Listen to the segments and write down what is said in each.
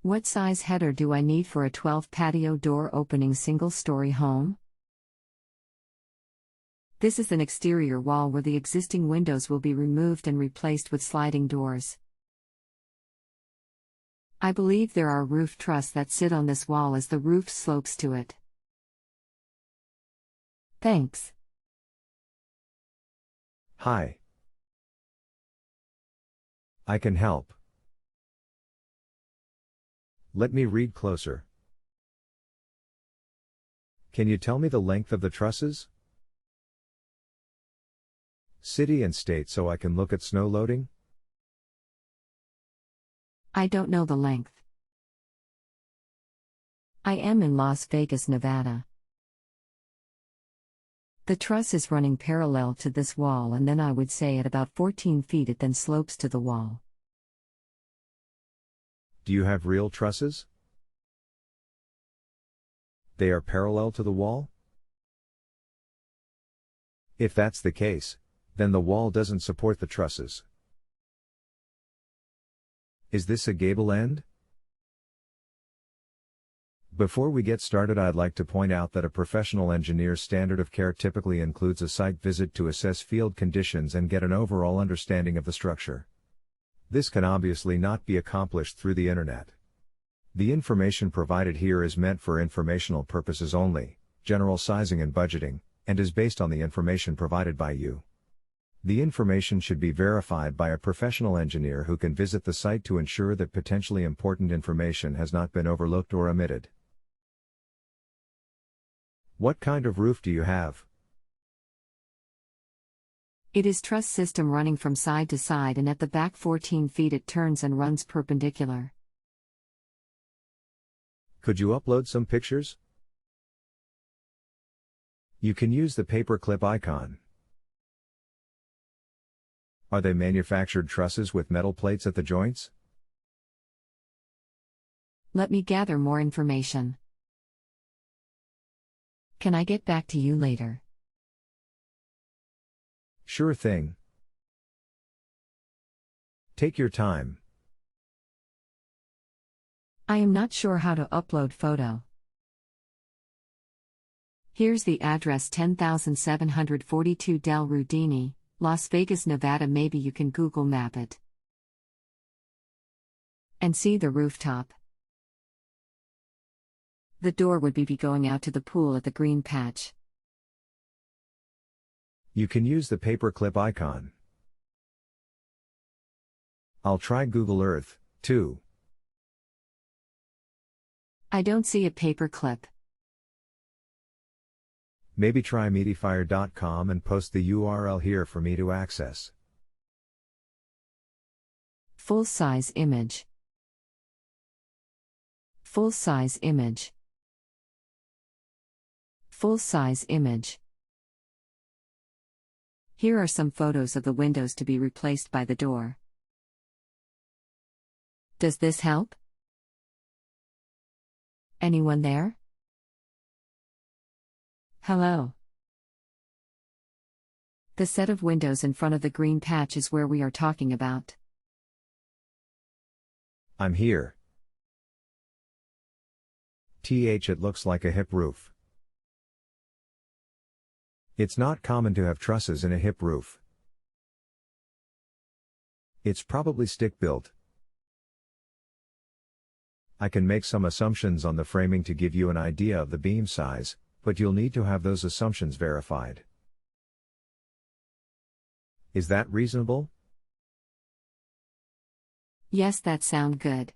What size header do I need for a 12 patio door opening single-story home? This is an exterior wall where the existing windows will be removed and replaced with sliding doors. I believe there are roof trusses that sit on this wall as the roof slopes to it. Thanks. Hi. I can help. Let me read closer. Can you tell me the length of the trusses? City and state so I can look at snow loading? I don't know the length. I am in Las Vegas, Nevada. The truss is running parallel to this wall, and then I would say at about 14 feet it then slopes to the wall. Do you have real trusses? They are parallel to the wall? If that's the case, then the wall doesn't support the trusses. Is this a gable end? Before we get started, I'd like to point out that a professional engineer's standard of care typically includes a site visit to assess field conditions and get an overall understanding of the structure. This can obviously not be accomplished through the internet. The information provided here is meant for informational purposes only, general sizing and budgeting, and is based on the information provided by you. The information should be verified by a professional engineer who can visit the site to ensure that potentially important information has not been overlooked or omitted. What kind of roof do you have? It is truss system running from side to side, and at the back 14 feet it turns and runs perpendicular. Could you upload some pictures? You can use the paperclip icon. Are they manufactured trusses with metal plates at the joints? Let me gather more information. Can I get back to you later? Sure thing. Take your time. I am not sure how to upload photo. Here's the address: 10742 Del Rudini, Las Vegas, Nevada. Maybe you can Google map it. And see the rooftop. The door would be going out to the pool at the green patch. You can use the paperclip icon. I'll try Google Earth, too. I don't see a paperclip. Maybe try medifier.com and post the URL here for me to access. Full-size image. Full-size image. Full-size image. Here are some photos of the windows to be replaced by the door. Does this help? Anyone there? Hello. The set of windows in front of the green patch is where we are talking about. I'm here. It looks like a hip roof. It's not common to have trusses in a hip roof. It's probably stick-built. I can make some assumptions on the framing to give you an idea of the beam size, but you'll need to have those assumptions verified. Is that reasonable? Yes, that sounds good.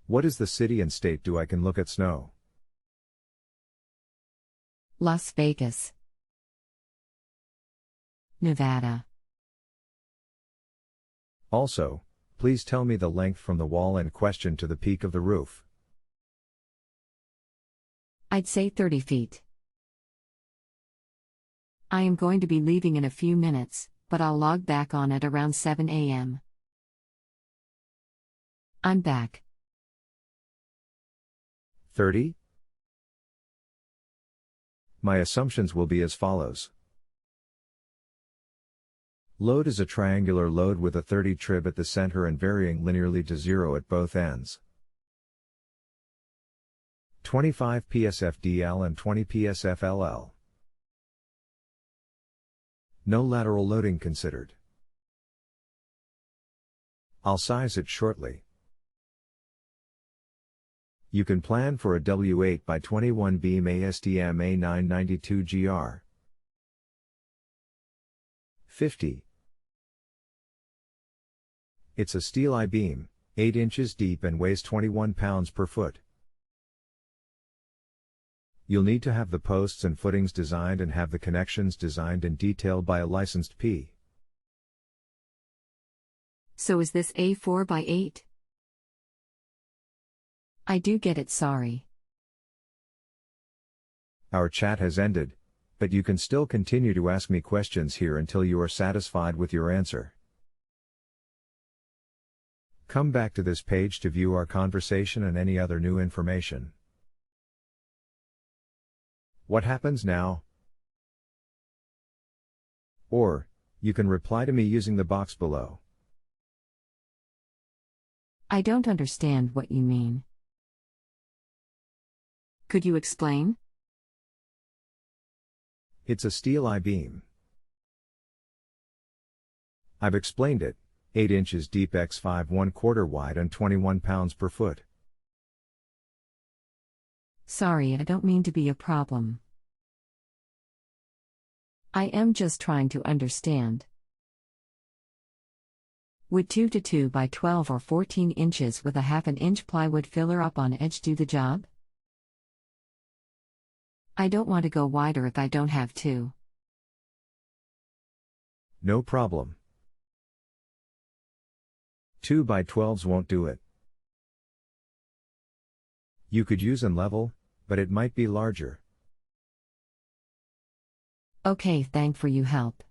What is the city and state I can look at snow? Las Vegas, Nevada. Also, please tell me the length from the wall in question to the peak of the roof. I'd say 30 feet. I am going to be leaving in a few minutes, but I'll log back on at around 7 a.m. I'm back. 30? My assumptions will be as follows. Load is a triangular load with a 30 trib at the center and varying linearly to 0 at both ends. 25 psf-DL and 20 psf-LL. No lateral loading considered. I'll size it shortly. You can plan for a W8 by 21 beam ASTM A992GR. 50. It's a steel I-beam, 8 inches deep and weighs 21 pounds per foot. You'll need to have the posts and footings designed and have the connections designed and detailed by a licensed P. So is this a 4x8? I do get it, sorry. Our chat has ended, but you can still continue to ask me questions here until you are satisfied with your answer. Come back to this page to view our conversation and any other new information. What happens now? Or, you can reply to me using the box below. I don't understand what you mean. Could you explain? It's a steel I-beam. I've explained it, 8 inches deep x 5 1/4 wide and 21 pounds per foot. Sorry, I don't mean to be a problem. I am just trying to understand. Would 2 to 2 by 12 or 14 inches with a 1/2 inch plywood filler up on edge do the job? I don't want to go wider if I don't have to. No problem. 2 by 12s won't do it. You could use an level, but it might be larger. Okay, thank for you help.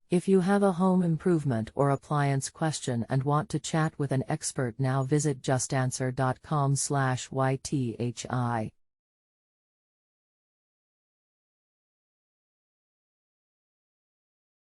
If you have a home improvement or appliance question and want to chat with an expert now, visit justanswer.com/YTHI.